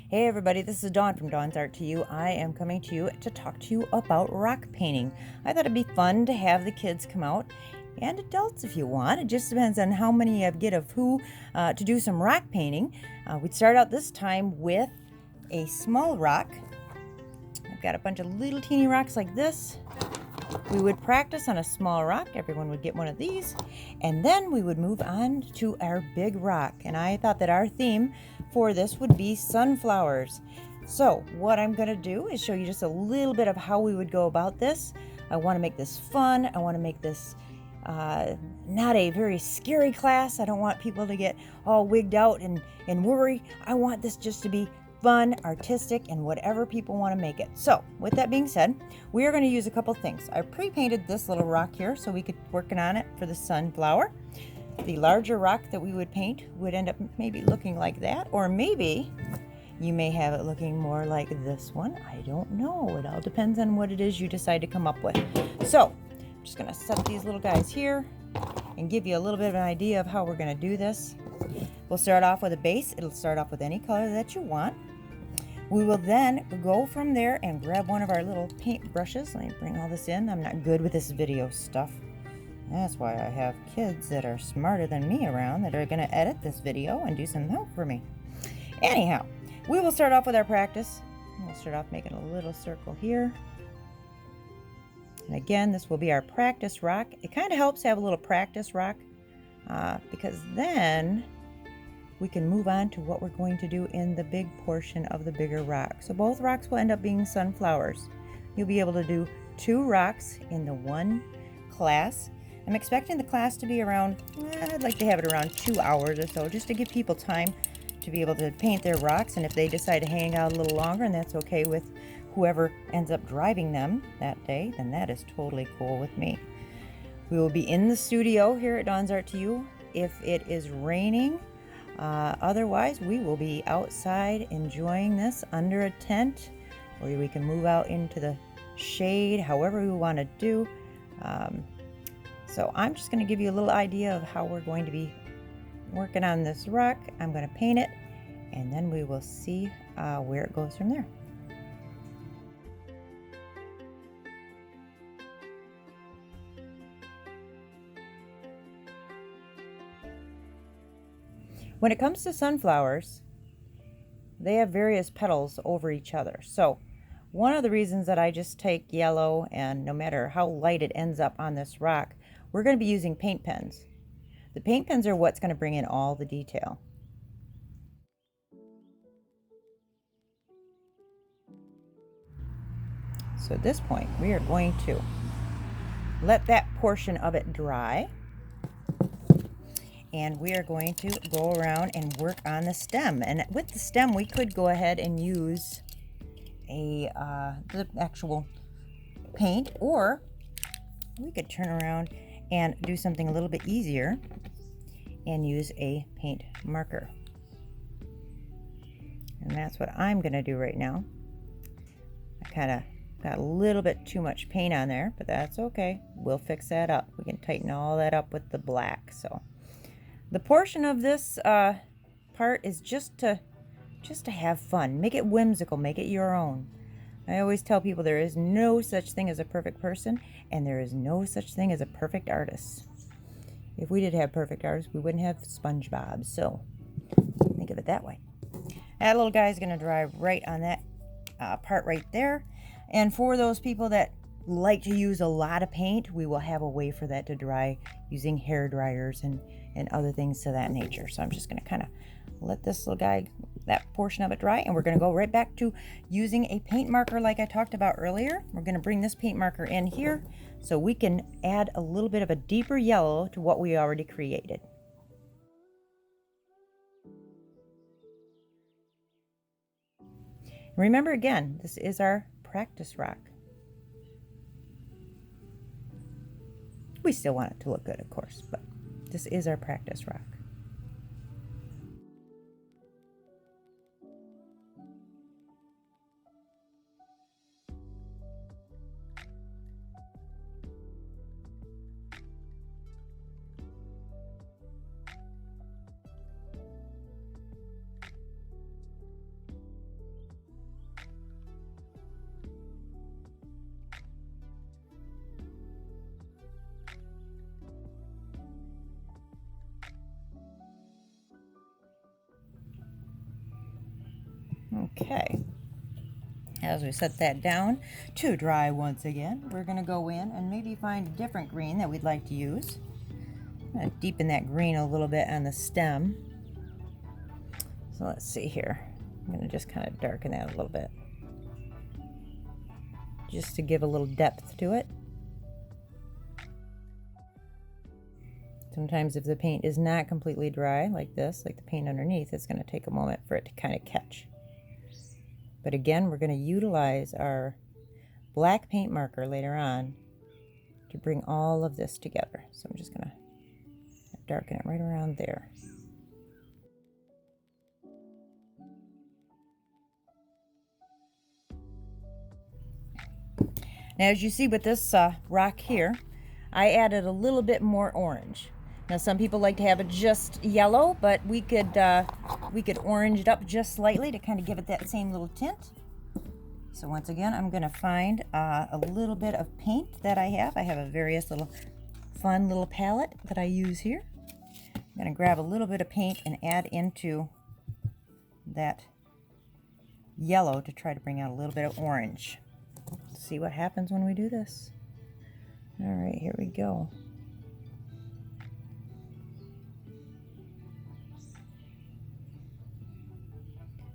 Hey everybody, this is Dawn from Dawn's Art to You. I am coming to you to talk to you about rock painting. I thought it'd be fun to have the kids come out, and adults if you want. It just depends on how many you get of who to do some rock painting. We'd start out this time with a small rock. I've got a bunch of little teeny rocks like this. We would practice on a small rock. Everyone would get one of these. And then we would move on to our big rock. And I thought that our theme for this would be sunflowers. So what I'm going to do is show you just a little bit of how we would go about this. I want to make this fun. I want to make this not a very scary class. I don't want people to get all wigged out and worry. I want this just to be fun, artistic, and whatever people want to make it. So with that being said, we are going to use a couple things. I pre-painted this little rock here so we could work on it for the sunflower. The larger rock that we would paint would end up maybe looking like that, or maybe you may have it looking more like this one. I don't know. It all depends on what it is you decide to come up with. So I'm just going to set these little guys here and give you a little bit of an idea of how we're going to do this. We'll start off with a base. It'll start off with any color that you want. We will then go from there and grab one of our little paint brushes. Let me bring all this in. I'm not good with this video stuff. That's why I have kids that are smarter than me around that are going to edit this video and do some help for me. Anyhow, we will start off with our practice. We'll start off making a little circle here. And again, this will be our practice rock. It kind of helps to have a little practice rock because then we can move on to what we're going to do in the big portion of the bigger rock. So both rocks will end up being sunflowers. You'll be able to do 2 rocks in the one class. I'm expecting the class to be around, I'd like to have it around 2 hours or so, just to give people time to be able to paint their rocks. And if they decide to hang out a little longer, and that's okay with whoever ends up driving them that day, then that is totally cool with me. We will be in the studio here at Dawn's Art to You if it is raining. Otherwise, we will be outside enjoying this under a tent, or we can move out into the shade, however we want to do. So I'm just going to give you a little idea of how we're going to be working on this rock. I'm going to paint it, and then we will see where it goes from there. When it comes to sunflowers, they have various petals over each other. So one of the reasons that I just take yellow, and no matter how light it ends up on this rock, we're going to be using paint pens. The paint pens are what's going to bring in all the detail. So at this point, we are going to let that portion of it dry. And we are going to go around and work on the stem. And with the stem, we could go ahead and use the actual paint, or we could turn around and do something a little bit easier and use a paint marker. And that's what I'm going to do right now. I kind of got a little bit too much paint on there, but that's okay. We'll fix that up. We can tighten all that up with the black. So the portion of this part is just to have fun. Make it whimsical. Make it your own. I always tell people there is no such thing as a perfect person, and there is no such thing as a perfect artist. If we did have perfect artists, we wouldn't have SpongeBob. So think of it that way. That little guy is going to dry right on that part right there. And for those people that like to use a lot of paint, we will have a way for that to dry using hair dryers and other things to that nature. So I'm just going to kind of let this little guy, that portion of it dry, and we're going to go right back to using a paint marker like I talked about earlier. We're going to bring this paint marker in here so we can add a little bit of a deeper yellow to what we already created. Remember again, this is our practice rock. We still want it to look good, of course, but this is our practice rock. Okay. As we set that down to dry once again, we're going to go in and maybe find a different green that we'd like to use. I'm going to deepen that green a little bit on the stem. So let's see here. I'm going to just kind of darken that a little bit, just to give a little depth to it. Sometimes if the paint is not completely dry like this, like the paint underneath, it's going to take a moment for it to kind of catch. But again, we're going to utilize our black paint marker later on to bring all of this together. So I'm just going to darken it right around there. Now, as you see with this rock here, I added a little bit more orange. Now, some people like to have it just yellow, but we could orange it up just slightly to kind of give it that same little tint. So once again, I'm going to find a little bit of paint that I have. I have a various little fun little palette that I use here. I'm going to grab a little bit of paint and add into that yellow to try to bring out a little bit of orange. Let's see what happens when we do this. All right, here we go.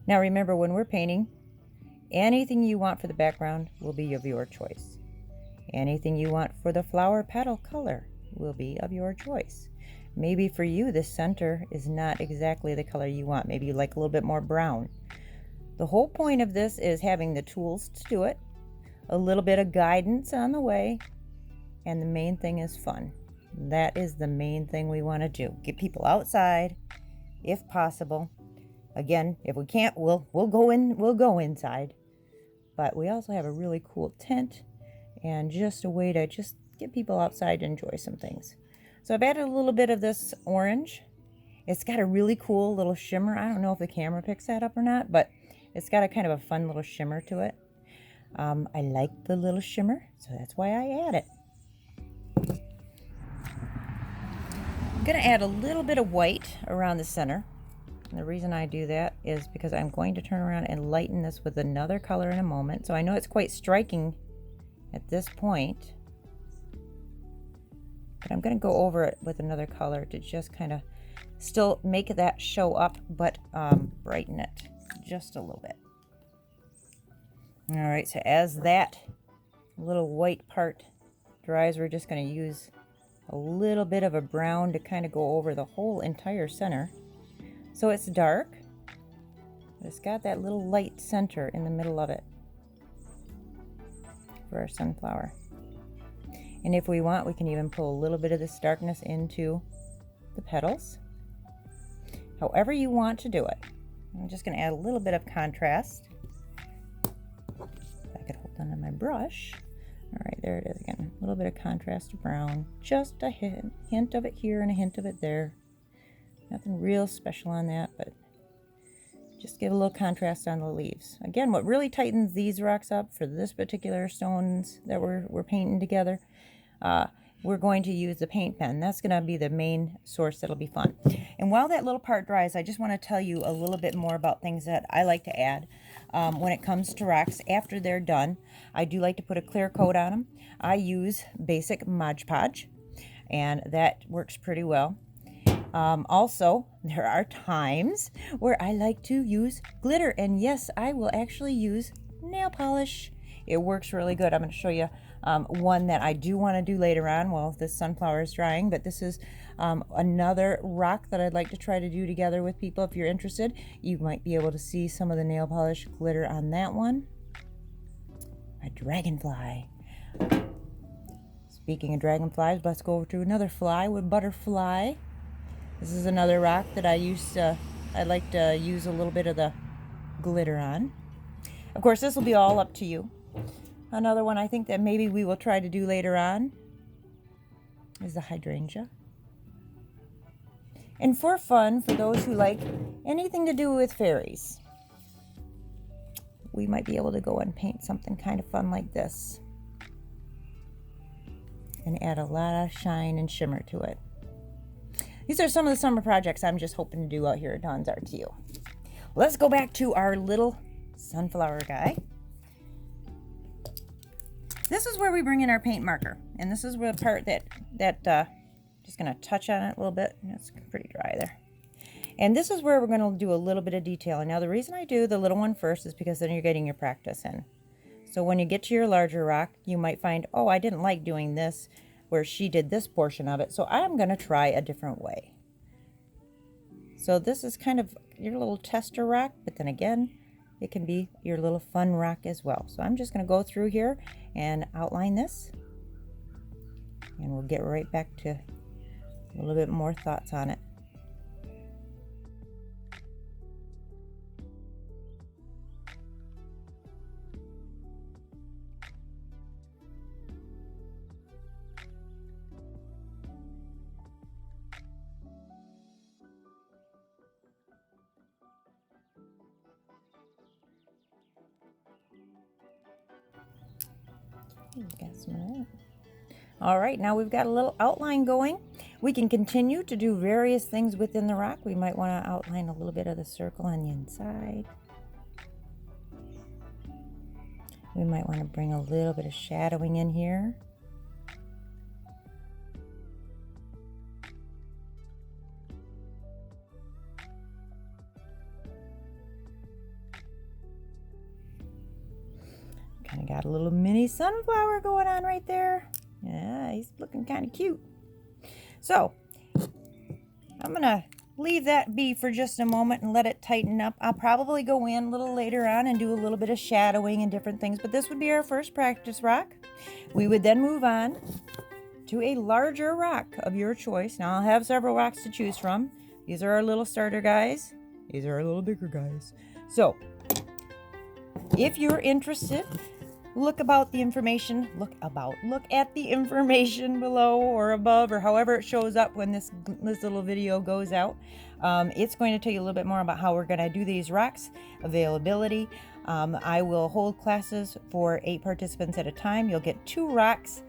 Now remember, when we're painting, anything you want for the background will be of your choice. Anything you want for the flower petal color will be of your choice. Maybe for you, the center is not exactly the color you want. Maybe you like a little bit more brown. The whole point of this is having the tools to do it, a little bit of guidance on the way, and the main thing is fun. That is the main thing we want to do. Get people outside, if possible. Again, if we can't, we'll go inside. But we also have a really cool tent and just a way to just get people outside to enjoy some things. So I've added a little bit of this orange. It's got a really cool little shimmer. I don't know if the camera picks that up or not, but it's got a kind of a fun little shimmer to it. I like the little shimmer, so that's why I add it. I'm going to add a little bit of white around the center. And the reason I do that is because I'm going to turn around and lighten this with another color in a moment. So I know it's quite striking at this point, but I'm going to go over it with another color to just kind of still make that show up, but brighten it just a little bit. All right, so as that little white part dries, we're just going to use a little bit of a brown to kind of go over the whole entire center. So it's dark, but it's got that little light center in the middle of it for our sunflower. And if we want, we can even pull a little bit of this darkness into the petals. However you want to do it. I'm just going to add a little bit of contrast. If I could hold on to my brush. All right, there it is again. A little bit of contrast to brown. Just a hint of it here and a hint of it there. Nothing real special on that, but just give a little contrast on the leaves. Again, what really tightens these rocks up for this particular stones that we're painting together, we're going to use the paint pen. That's going to be the main source that'll be fun. And while that little part dries, I just want to tell you a little bit more about things that I like to add when it comes to rocks after they're done. I do like to put a clear coat on them. I use basic Mod Podge, and that works pretty well. Also, there are times where I like to use glitter, and yes, I will actually use nail polish. It works really good. I'm going to show you one that I do want to do later on while this sunflower is drying, but this is another rock that I'd like to try to do together with people. If you're interested, you might be able to see some of the nail polish glitter on that one. A dragonfly. Speaking of dragonflies, let's go over to another fly with butterfly. This is another rock that I like to use a little bit of the glitter on. Of course, this will be all up to you. Another one I think that maybe we will try to do later on is the hydrangea. And for fun, for those who like anything to do with fairies, we might be able to go and paint something kind of fun like this and add a lot of shine and shimmer to it. These are some of the summer projects I'm just hoping to do out here at Dawn's Art to You. Let's go back to our little sunflower guy. This is where we bring in our paint marker, and this is where the part that just gonna touch on it a little bit. It's pretty dry there. And this is where we're gonna do a little bit of detailing. Now the reason I do the little one first is because then you're getting your practice in. So when you get to your larger rock, you might find, oh, I didn't like doing this where she did this portion of it, so I'm gonna try a different way. So this is kind of your little tester rock, but then again, it can be your little fun rock as well. So I'm just gonna go through here and outline this, and we'll get right back to a little bit more thoughts on it. Got some of that. All right, now we've got a little outline going. We can continue to do various things within the rock. We might want to outline a little bit of the circle on the inside. We might want to bring a little bit of shadowing in here. Kind of got a little mini sunflower going on right there. Yeah, he's looking kind of cute. So I'm gonna leave that be for just a moment and let it tighten up. I'll probably go in a little later on and do a little bit of shadowing and different things, but this would be our first practice rock. We would then move on to a larger rock of your choice. Now I'll have several rocks to choose from. These are our little starter guys. These are our little bigger guys. So if you're interested, look at the information below or above, or however it shows up when this little video goes out. It's going to tell you a little bit more about how we're going to do these rocks, availability. I will hold classes for 8 participants at a time. You'll get 2 rocks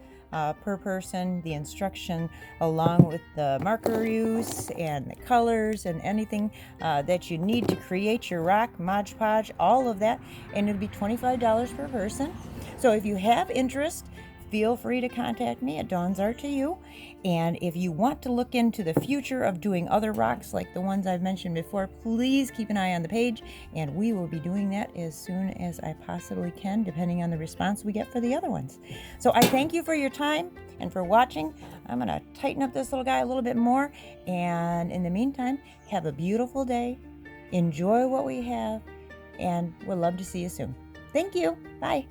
per person, the instruction along with the marker use and the colors and anything that you need to create your rock, Mod Podge, all of that, and it'll be $25 per person. So if you have interest, feel free to contact me at Dawn's Art to You. And if you want to look into the future of doing other rocks like the ones I've mentioned before, please keep an eye on the page, and we will be doing that as soon as I possibly can, depending on the response we get for the other ones. So I thank you for your time and for watching. I'm going to tighten up this little guy a little bit more, and in the meantime, have a beautiful day. Enjoy what we have, and we'd love to see you soon. Thank you. Bye.